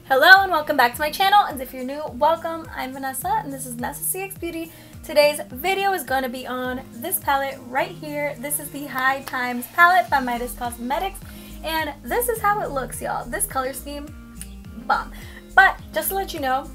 Hello and welcome back to my channel, and if you're new, welcome. I'm Vanessa and this is Nessa CX Beauty. Today's video is going to be on this palette right here. This is the High Times palette by Midas Cosmetics, and this is how it looks, y'all. This color scheme, bomb. But just to let you know,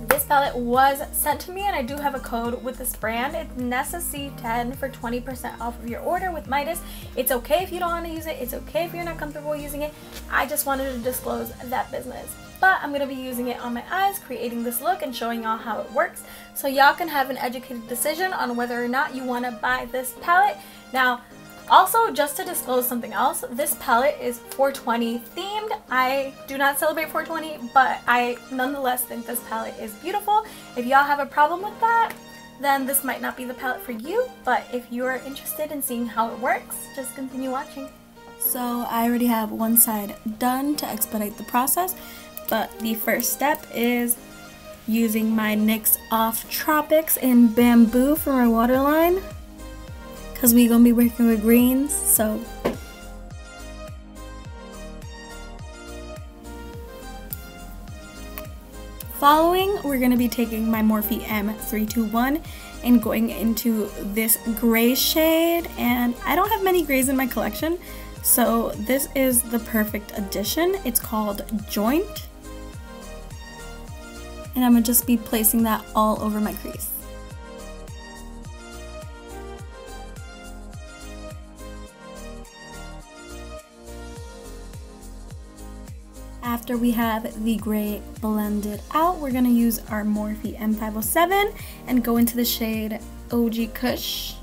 this palette was sent to me and I do have a code with this brand. It's NessaC10 for 20% off of your order with Midas. It's okay if you don't want to use it. It's okay if you're not comfortable using it. I just wanted to disclose that business. But I'm going to be using it on my eyes, creating this look and showing y'all how it works, so y'all can have an educated decision on whether or not you want to buy this palette. Now, also, just to disclose something else, this palette is 420 themed. I do not celebrate 420, but I nonetheless think this palette is beautiful. If y'all have a problem with that, then this might not be the palette for you, but if you're interested in seeing how it works, just continue watching. So I already have one side done to expedite the process, but the first step is using my NYX Off Tropics in Bamboo for my waterline, because we're gonna be working with greens. So following, we're gonna be taking my Morphe M321 and going into this gray shade, and I don't have many grays in my collection, so this is the perfect addition. It's called Joint, and I'm gonna just be placing that all over my crease. After we have the gray blended out, we're going to use our Morphe M507 and go into the shade OG Kush.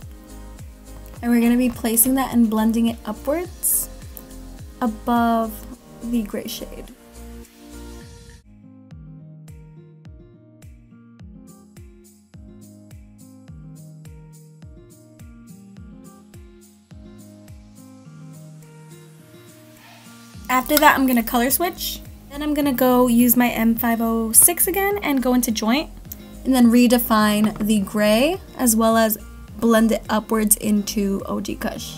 And we're going to be placing that and blending it upwards above the gray shade. After that, I'm going to color switch. Then I'm going to go use my M506 again and go into Joint. And then redefine the gray as well as blend it upwards into OG Kush.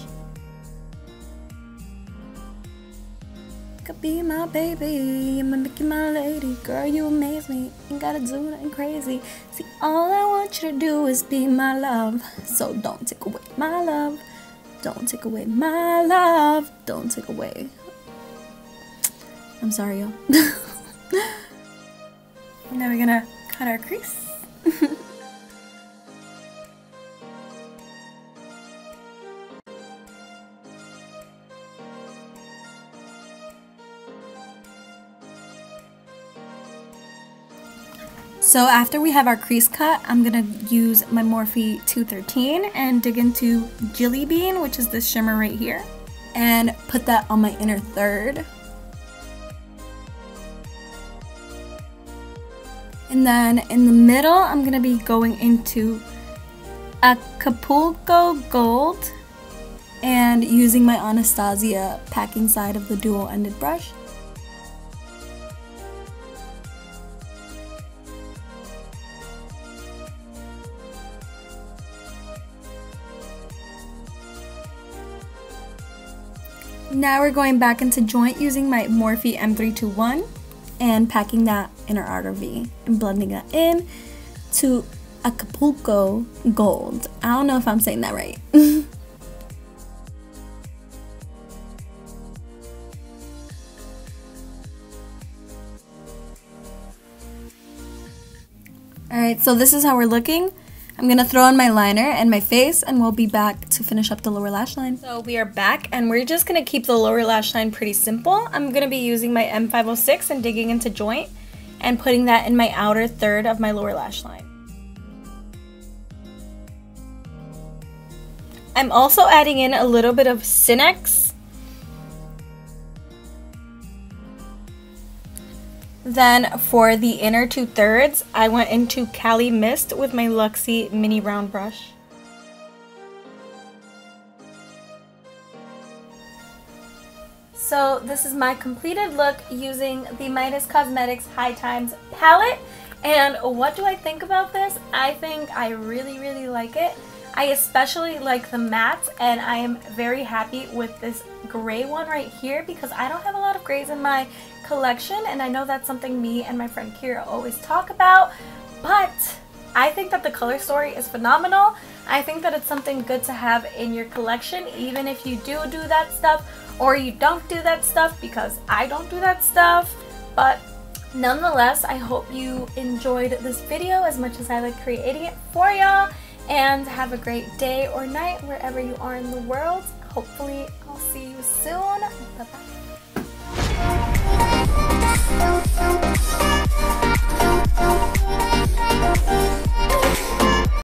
Could be my baby, I'm gonna make you my lady. Girl, you amaze me, ain't gotta do nothing crazy. See, all I want you to do is be my love. So don't take away my love. Don't take away my love. Don't take away. I'm sorry, y'all. Now we're gonna cut our crease. So after we have our crease cut, I'm gonna use my Morphe 213 and dig into Jelly Bean, which is this shimmer right here, and put that on my inner third. And then in the middle, I'm going to be going into Acapulco Gold and using my Anastasia packing side of the dual-ended brush. Now we're going back into Joint using my Morphe M321. And packing that inner outer V and blending that in to Acapulco Gold. I don't know if I'm saying that right. Alright, so this is how we're looking. I'm going to throw on my liner and my face, and we'll be back to finish up the lower lash line. So we are back, and we're just going to keep the lower lash line pretty simple. I'm going to be using my M506 and digging into Joint and putting that in my outer third of my lower lash line. I'm also adding in a little bit of Cinex. Then for the inner 2/3, I went into Cali Mist with my Luxie mini round brush. So this is my completed look using the Midas Cosmetics High Times palette. And what do I think about this? I think I really like it. I especially like the mattes, and I am very happy with this gray one right here because I don't have a lot of grays in my collection, and I know that's something me and my friend Kira always talk about, but I think that the color story is phenomenal. I think that it's something good to have in your collection, even if you do that stuff or you don't do that stuff, because I don't do that stuff. But nonetheless, I hope you enjoyed this video as much as I like creating it for y'all, and have a great day or night wherever you are in the world. Hopefully I'll see you soon. Bye-bye.